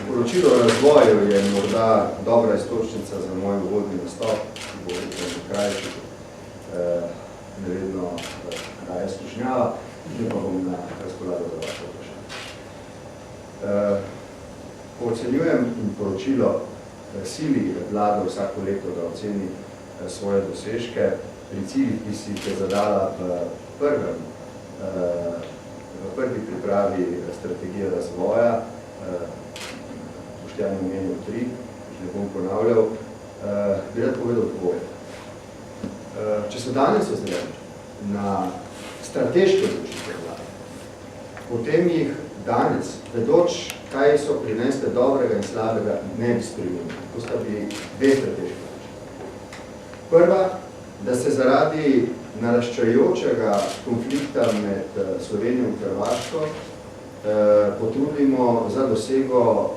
Poročilo o razvoju je morda dobra istočnica za moj uvodni nastop, ki bo nekaj krajši, nevedno raje slušnjava, in pa bom na razpolago za vaše vprašanje. Ocenjujem in poročilo sili vlado vsako leto, da oceni svoje dosežke pri ciljih, ki si jih je zadala v prvi pripravi strategije razvoja, Boštjan je omenil 3, ne bom ponavljal, bi rad povedal dvoje. Če se danes ozremo na strateške odločitve vlade, potem jih danes, vedoč, kaj so prinesle dobrega in slabega, ne bi spremenili. To sta bi dve strateške odločitve. Prva, da se zaradi naraščajočega konflikta med Slovenijo in Hrvaško potrudimo za dosego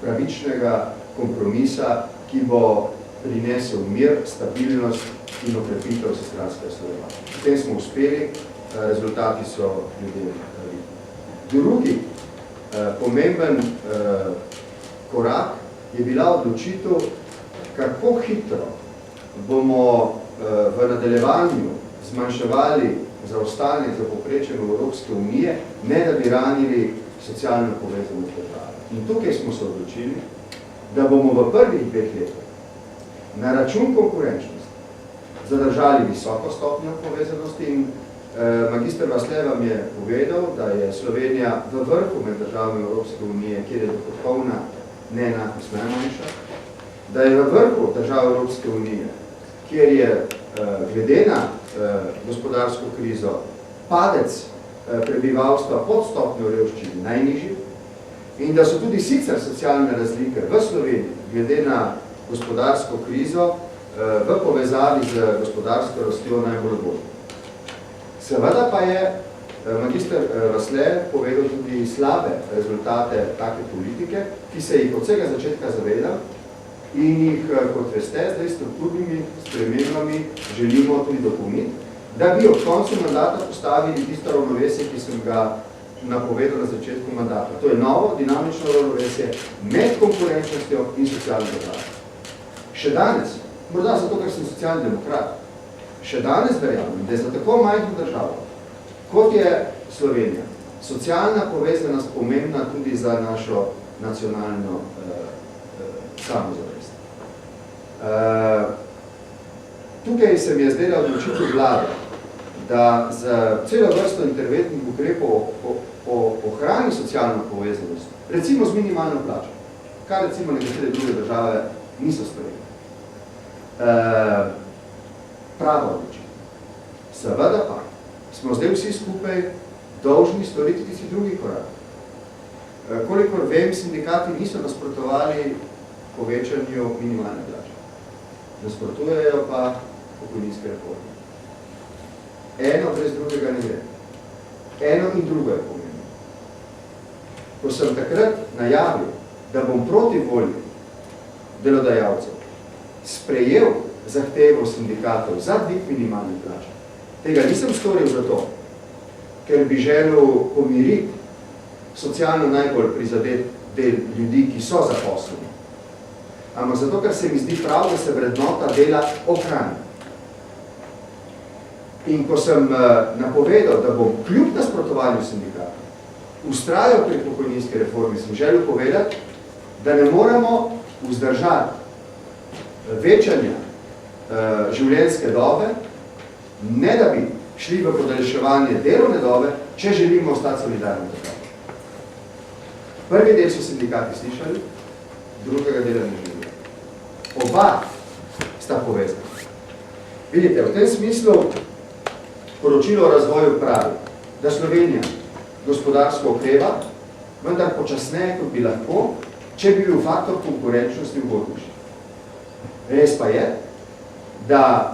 pravičnega kompromisa, ki bo prinesel mir, stabilnost in okrepitev vsestranskega sodelovanja. V tem smo uspeli, rezultati so ljudem vidni. Drugi pomemben korak je bila odločitev, kako hitro bomo v nadaljevanju zmanjševali zaostanek za povprečjem Evropske unije, ne da bi ranili socialno povezanost države. In tukaj smo se odločili, da bomo v prvih 2 letih na račun konkurenčnosti zadržali visoko stopnjo povezanosti in magister Vasle vam je povedal, da je Slovenija v vrhu med državami Evropske unije, kjer je dohodkovna neenakost najmanjša, da je v vrhu držav Evropske unije, kjer je glede na gospodarsko krizo padec prebivalstva pod stopnjo revščine najnižji in da so tudi sicer socialne razlike v Sloveniji glede na gospodarsko krizo v povezavi z gospodarsko rastjo najbolj boljša. Seveda pa je magister Vasle povedal tudi slabe rezultate take politike, ki se jih od vsega začetka zaveda in jih, kot veste, zdaj strukturnimi spremembami želimo tudi dopolniti, da bi ob koncu mandata postavili tisto ravnovesje, ki sem ga napovedal na začetku mandata. To je novo, dinamično ravnovesje med konkurenčnostjo in socialno državo. Še danes, morda zato, ker sem socialni demokrat, še danes verjamem, da je za tako majhno državo, kot je Slovenija, socialna povezanost pomembna tudi za našo nacionalno samozavest. Tukaj se mi je zdela odločitev vlade, da z celo vrsto interventnih ukrepov ohrani socialno povezanost, recimo z minimalno plačo, kar recimo nekatere druge države niso storili. Prava odločitev. Seveda pa smo zdaj vsi skupaj dolžni storiti tisti drugi korak. Kolikor vem, sindikati niso nasprotovali povečanju minimalne plače. Nasprotujejo pa pokojninske reforme. Eno brez drugega ne gre. Eno in drugo je pomembno. Ko sem takrat najavil, da bom proti volji delodajalcev sprejel zahtevo sindikatov za dvig minimalne plače, tega nisem storil zato, ker bi želel pomiriti socialno najbolj prizadet del ljudi, ki so zaposleni. Ampak zato, ker se mi zdi prav, da se vrednota dela ohrani. In ko sem napovedal, da bom kljub nasprotovanju sindikata vztrajal pri pokojninski reformi, sem želel povedati, da ne moramo vzdržati večanja življenjske dobe, ne da bi šli v podaljševanje delovne dobe, če želimo ostati solidarni državi. Prvi del so sindikati slišali, drugega dela ne želijo. Oba sta povezana. Vidite, v tem smislu poročilo o razvoju pravi, da Slovenija gospodarsko okreva, vendar počasneje, kot bi lahko, če bi bil faktor konkurenčnosti ugodnejši. Res pa je, da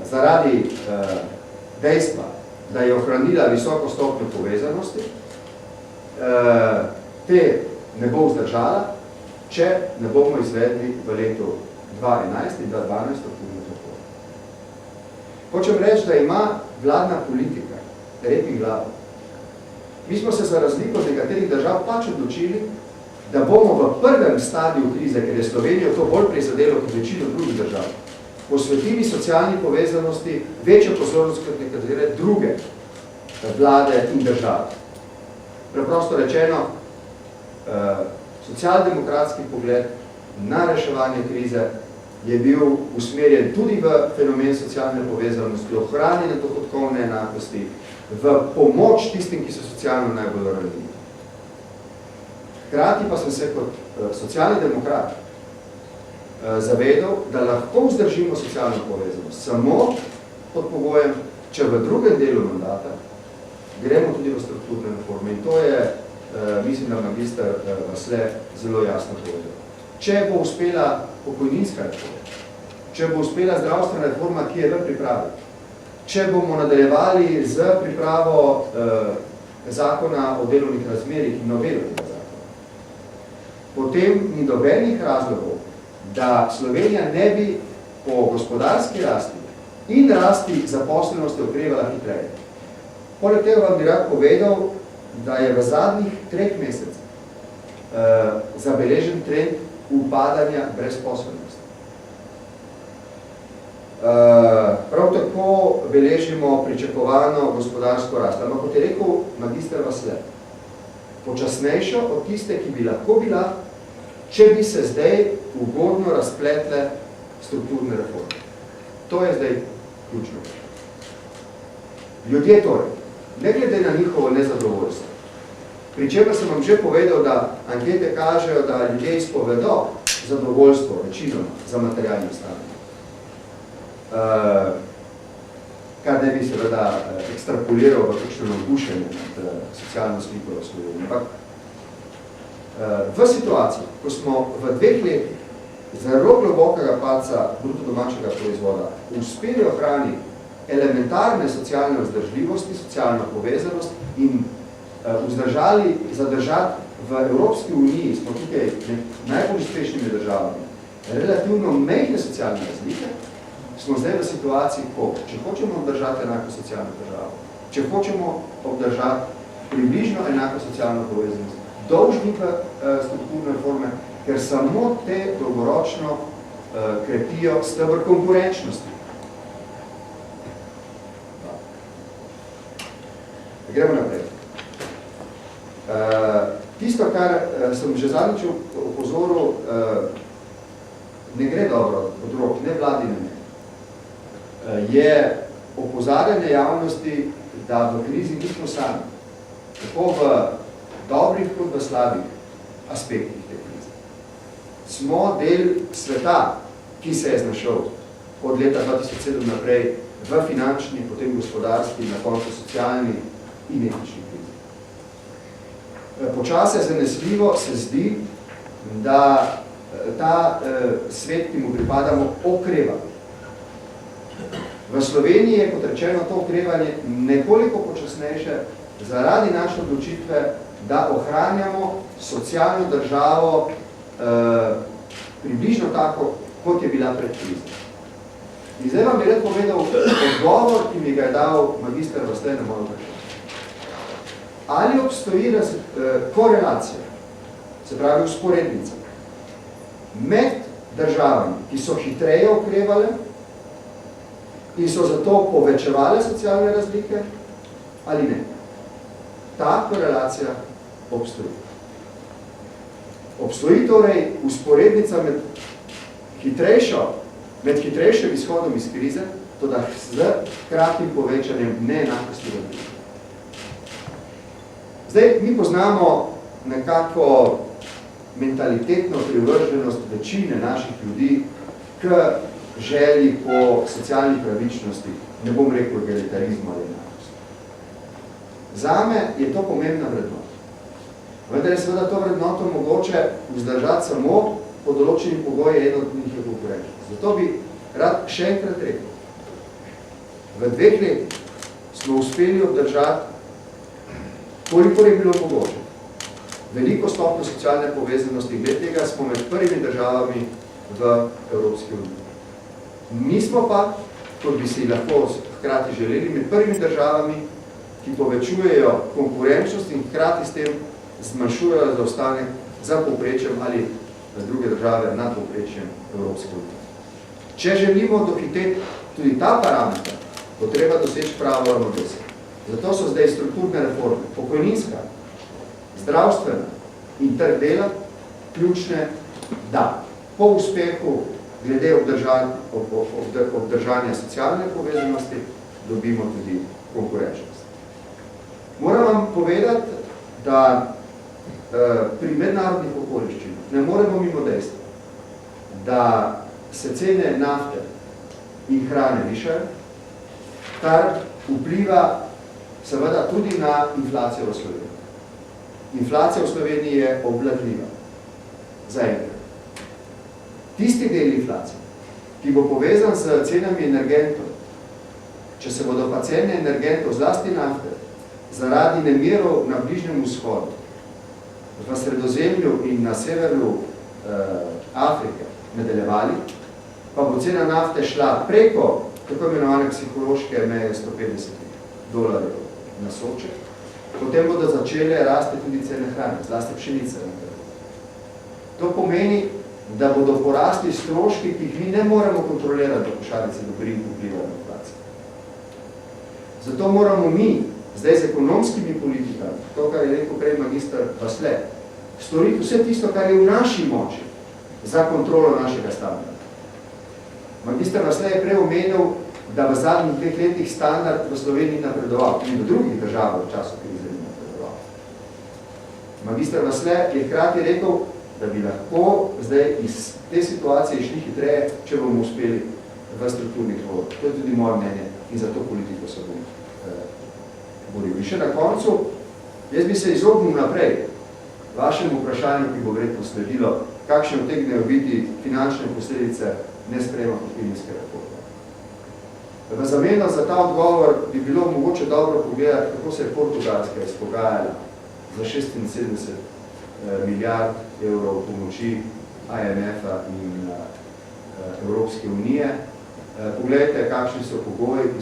zaradi dejstva, da je ohranila visoko stopnjo povezanosti, te ne bo vzdržala, če ne bomo izvedli v letu 2011 in 2012 aktivno tako. Hočem reči, da ima vladna politika rep in glavo. Mi smo se za razliko od nekaterih držav pač odločili, da bomo v prvem stadiju krize, ker je Slovenijo to bolj prizadelo kot večino drugih držav, posvetili socialni povezanosti večjo pozornost kot nekatere druge vlade in države. Preprosto rečeno, socialdemokratski pogled na reševanje krize je bil usmerjen tudi v fenomen socialne povezanosti, ohranjene dohodkovne enakosti, v pomoč tistim, ki so socialno najbolj ranljivi. Hkrati pa sem se kot socialni demokrat zavedal, da lahko vzdržimo socialno povezanost samo pod pogojem, če v drugem delu mandata gremo tudi v strukturne reforme. In to je, mislim, da magister Vasle zelo jasno povedal. Če bo uspela pokojninska reforma, če bo uspela zdravstvena reforma, ki je v pripravi, če bomo nadaljevali z pripravo zakona o delovnih razmerjih in novelo tega zakona, potem ni nobenih razlogov, da Slovenija ne bi po gospodarski rasti in rasti zaposlenosti okrevala hitreje. Poleg tega vam bi rad povedal, da je v zadnjih 3 mesecih zabeležen trend upadanja brezposelnosti. Prav tako beležimo pričakovano gospodarsko rast, ampak kot je rekel magister Vasle, počasnejšo od tiste, ki bi lahko bila, če bi se zdaj ugodno razpletle strukturne reforme. To je zdaj ključno. Ljudje torej, ne glede na njihovo nezadovoljstvo, pri čemer sem vam že povedal, da ankete kažejo, da ljudje izpovedo zadovoljstvo večinoma za materialnim stanjem. Kar ne bi seveda ekstrapoliral v kakšno navdušenje nad socialno sliko v Sloveniji. Ampak v situaciji, ko smo v 2 letih zelo globokega padca bruto domačega proizvoda uspeli ohraniti elementarne socialne vzdržljivosti, socialno povezanost in zadržati v Evropski uniji, smo tukaj najbolj uspešnimi državami, relativno mejne socialne razlike, smo zdaj v situaciji, ko, če hočemo obdržati enako socialno državo, če hočemo obdržati približno enako socialno povezanost, dolžni pa strukturne reforme, ker samo te dolgoročno krepijo steber konkurenčnosti. Gremo naprej. Tisto, kar sem že zadnjič opozoril, ne gre dobro od rok, ne vladi ne. Je opozarjanje javnosti, da v krizi nismo sami. Tako v dobrih kot v slabih aspektih te krize. Smo del sveta, ki se je znašel od leta 2007 naprej v finančni, potem gospodarski, na koncu socialni in etični krizi. Počasje zanesljivo se zdi, da ta svet, ki mu pripadamo, okreva. V Sloveniji je, kot rečeno, to okrevanje nekoliko počasnejše zaradi naše odločitve, da ohranjamo socialno državo približno tako, kot je bila pred krizo. In zdaj vam bi rad povedal odgovor, ki mi ga je dal magister Vasle na mojo vprašanje. Ali obstoji korelacija, se pravi usporednica, med državami, ki so hitreje okrevale in so zato povečevale socialne razlike, ali ne? Ta korelacija obstoji. Obstoji torej usporednica med hitrejšim izhodom iz krize, toda z kratkim povečanjem neenakosti razlike. Zdaj, mi poznamo nekako mentalitetno privrženost večine naših ljudi k želji po socialni pravičnosti, ne bom rekel egalitarizmu ali enakosti. Zame je to pomembna vrednota. Vendar je seveda to vrednoto mogoče vzdržati samo po določenih pogoji, eno od njih je konkurenčnost. Zato bi rad še enkrat rekel, v 2 letih smo uspeli obdržati, kolikor je bilo mogoče, veliko stopnjo socialne povezanosti, glede tega smo med prvimi državami v Evropski uniji. Nismo pa, kot bi si lahko hkrati želeli, med prvimi državami, ki povečujejo konkurenčnost in hkrati s tem zmanjšujejo zaostanek za povprečjem ali druge države nad povprečjem Evropske unije. Če želimo dohiteti tudi ta parameter, bo treba doseči pravo ravnovesje. Zato so zdaj strukturne reforme, pokojninska, zdravstvena in trg dela ključne, da po uspehu glede obdržanja socialne povezanosti dobimo tudi konkurenčnost. Moram vam povedati, da pri mednarodnih okoliščinah ne moremo mimo dejstva, da se cene nafte in hrane višajo, kar vpliva seveda tudi na inflacijo v Sloveniji. Inflacija v Sloveniji je obvladljiva. Zaenkrat. Tisti del inflacije, ki bo povezan s cenami energentov, če se bodo pa cene energentov, zlasti nafte, zaradi nemirov na Bližnjem vzhodu, v Sredozemlju in na severu Afrike nadaljevali, pa bo cena nafte šla preko tako imenovane psihološke meje $150 na Soče, potem bodo začele rasti tudi cene hrane, zlasti pšenice. To pomeni, da bodo porasli stroški, ki jih mi ne moremo kontrolirati v košarici dobrin vpliva na inflacijo. Zato moramo mi, zdaj z ekonomskimi politikami, to, kar je rekel prej magister Vasle, storiti vse tisto, kar je v naši moči za kontrolo našega standarda. Magister Vasle je prej omenil, da v zadnjih 2 letih standard v Sloveniji napredoval, tudi v drugih državah v času krize ni napredoval. Magister Vasle je hkrati rekel, da bi lahko zdaj iz te situacije išli hitreje, če bomo uspeli v strukturnih reformah. To je tudi moje mnenje in za to politiko se bom boril. In še na koncu, jaz bi se izognil naprej vašemu vprašanju, ki bo verjetno sledilo, kakšne utegnejo biti finančne posledice nesprejema pokojninske reforme. V zameno za ta odgovor bi bilo mogoče dobro pogledati, kako se je Portugalska izpogajala za 76 milijard evrov pomoči IMF-a in Evropske unije. Poglejte, kakšni so pogoji, ki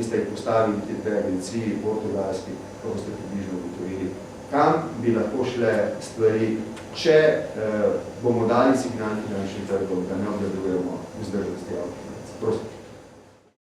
ste jih postavili te dve agenciji, portugalski, kako ste približno ugotovili, kam bi lahko šle stvari, če bomo dali signal finančnim trgom, da ne obvladujemo vzdržnosti javnih financ. Prosim.